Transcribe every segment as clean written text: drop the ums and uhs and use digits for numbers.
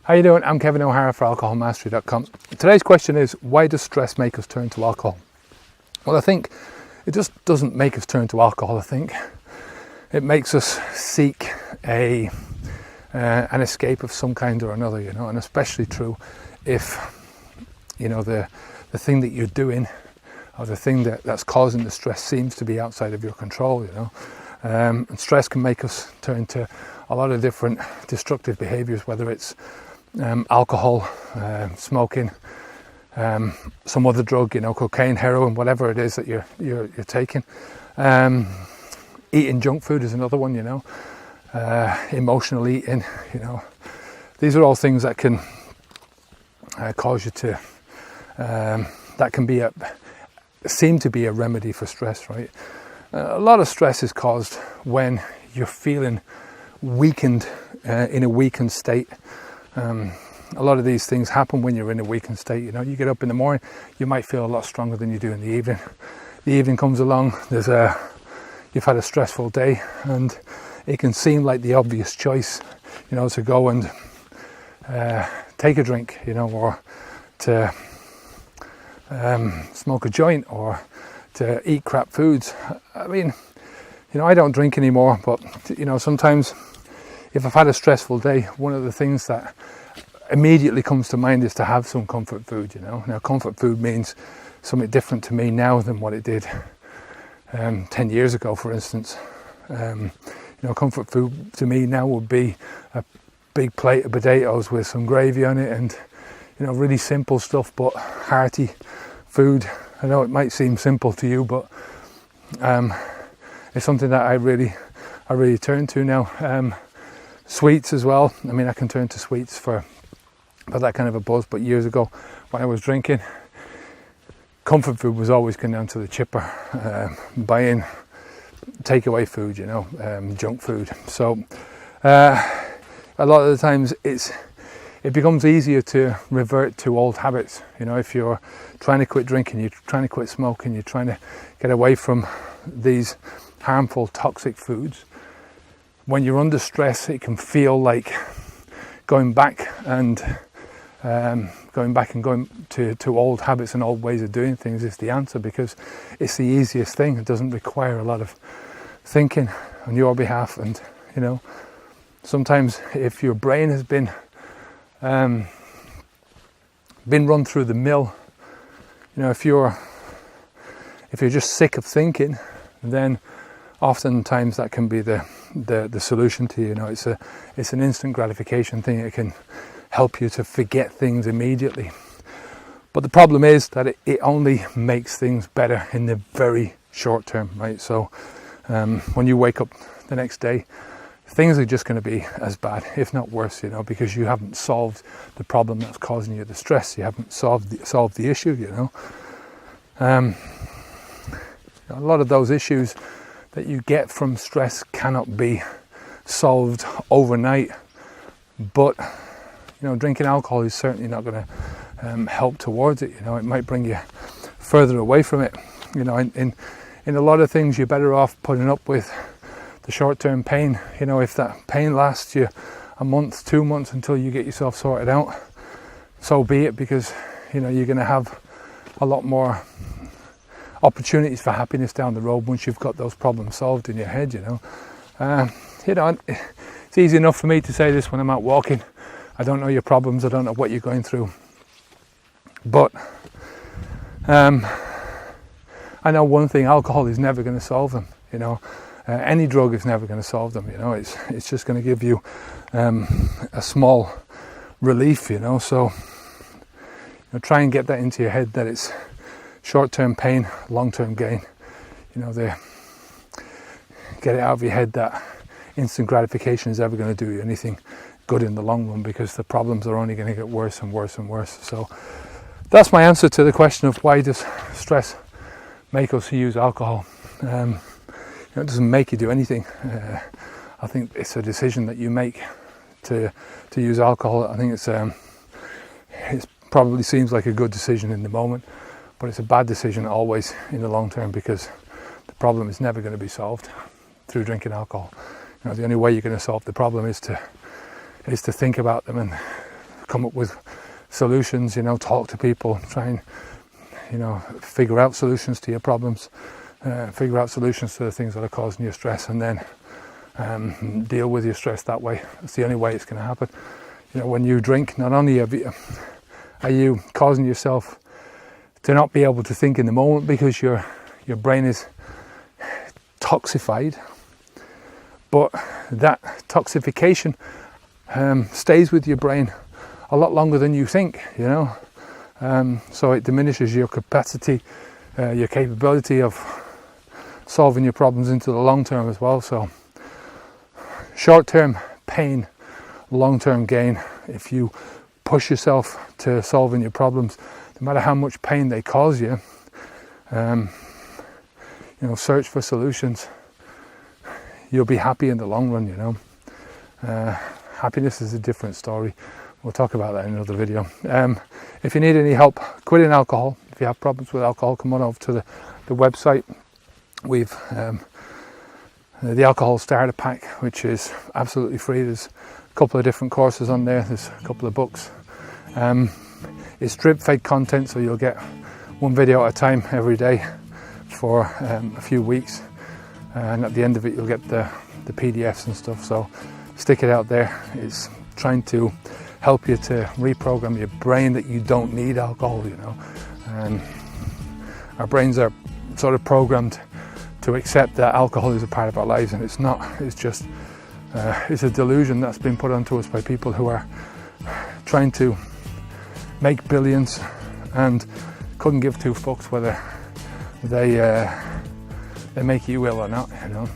How you doing? I'm Kevin O'Hara for alcoholmastery.com. Today's question is, why does stress make us turn to alcohol? Well, I think it just doesn't make us turn to alcohol. I think it makes us seek an escape of some kind or another, you know, and especially true if, you know, the thing that you're doing or the thing that's causing the stress seems to be outside of your control, you know. And stress can make us turn to a lot of different destructive behaviors, whether it's alcohol, smoking, some other drug, you know, cocaine, heroin, whatever it is that you're taking. Eating junk food is another one, you know. Emotional eating, you know. These are all things that can cause you to, that can seem to be a remedy for stress, right? A lot of stress is caused when you're feeling weakened, in a weakened state. A lot of these things happen when you're in a weakened state. You know, you get up in the morning, you might feel a lot stronger than you do in the evening. The evening comes along, you've had a stressful day, and it can seem like the obvious choice, you know, to go and take a drink, you know, or to smoke a joint, or to eat crap foods. I mean, you know, I don't drink anymore, but, you know, sometimes if I've had a stressful day, one of the things that immediately comes to mind is to have some comfort food, you know. Now, comfort food means something different to me now than what it did 10 years ago, for instance. You know, comfort food to me now would be a big plate of potatoes with some gravy on it and, you know, really simple stuff, but hearty food. I know it might seem simple to you, but it's something that I really turn to now. Sweets as well. I mean, I can turn to sweets for that kind of a buzz, but years ago when I was drinking, comfort food was always going down to the chipper, buying takeaway food, you know, junk food. So a lot of the times it becomes easier to revert to old habits. You know, if you're trying to quit drinking, you're trying to quit smoking, you're trying to get away from these harmful, toxic foods. When you're under stress, it can feel like going back and going to old habits and old ways of doing things is the answer, because it's the easiest thing. It doesn't require a lot of thinking on your behalf. And, you know, sometimes if your brain has been run through the mill, you know, if you're just sick of thinking, then oftentimes that can be the solution to you. You know, it's an instant gratification thing. It can help you to forget things immediately. But the problem is that it only makes things better in the very short term, right? So when you wake up the next day, things are just going to be as bad, if not worse, you know, because you haven't solved the problem that's causing you the stress. You haven't solved the issue, you know. A lot of those issues that you get from stress cannot be solved overnight, but, you know, drinking alcohol is certainly not going to help towards it. You know, it might bring you further away from it. You know, in a lot of things, you're better off putting up with the short-term pain. You know, if that pain lasts you a month, 2 months until you get yourself sorted out, so be it, because, you know, you're going to have a lot more opportunities for happiness down the road once you've got those problems solved in your head, you know. You know, it's easy enough for me to say this when I'm out walking. I don't know your problems, I don't know what you're going through, but I know one thing: alcohol is never going to solve them, you know. Any drug is never going to solve them, you know. It's just going to give you a small relief, you know. So, you know, try and get that into your head, that it's short-term pain, long-term gain. You know, get it out of your head that instant gratification is ever going to do you anything good in the long run, because the problems are only going to get worse and worse and worse. So that's my answer to the question of why does stress make us use alcohol. You know, it doesn't make you do anything. I think it's a decision that you make to use alcohol. I think it probably seems like a good decision in the moment, but it's a bad decision always in the long term, because the problem is never going to be solved. through drinking alcohol. You know, the only way you're going to solve the problem is to think about them and come up with solutions. You know, talk to people, try and, you know, figure out solutions to your problems, figure out solutions to the things that are causing you stress, and then deal with your stress that way. That's the only way it's going to happen. You know, when you drink, not only are you causing yourself to not be able to think in the moment because your brain is toxified, but that toxification stays with your brain a lot longer than you think, you know. So it diminishes your capacity, your capability of solving your problems into the long term as well. So short-term pain, long-term gain. If you push yourself to solving your problems, no matter how much pain they cause you, you know, search for solutions. You'll be happy in the long run, you know. Happiness is a different story. We'll talk about that in another video. If you need any help quitting alcohol, if you have problems with alcohol, come on over to the website. We've the Alcohol Starter Pack, which is absolutely free. There's a couple of different courses on there. There's a couple of books. It's drip-fed content, so you'll get one video at a time every day for a few weeks, and at the end of it you'll get the PDFs and stuff. So stick it out there. It's trying to help you to reprogram your brain that you don't need alcohol, you know. Our brains are sort of programmed to accept that alcohol is a part of our lives, and it's not. It's just it's a delusion that's been put onto us by people who are trying to make billions and couldn't give two fucks whether they make you ill or not, you know,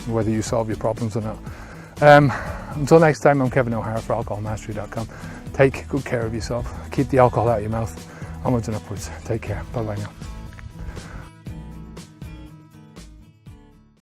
whether you solve your problems or not. Until next time, I'm Kevin O'Hara for alcoholmastery.com. Take good care of yourself. Keep the alcohol out of your mouth. Onwards and upwards. Take care. Bye bye now.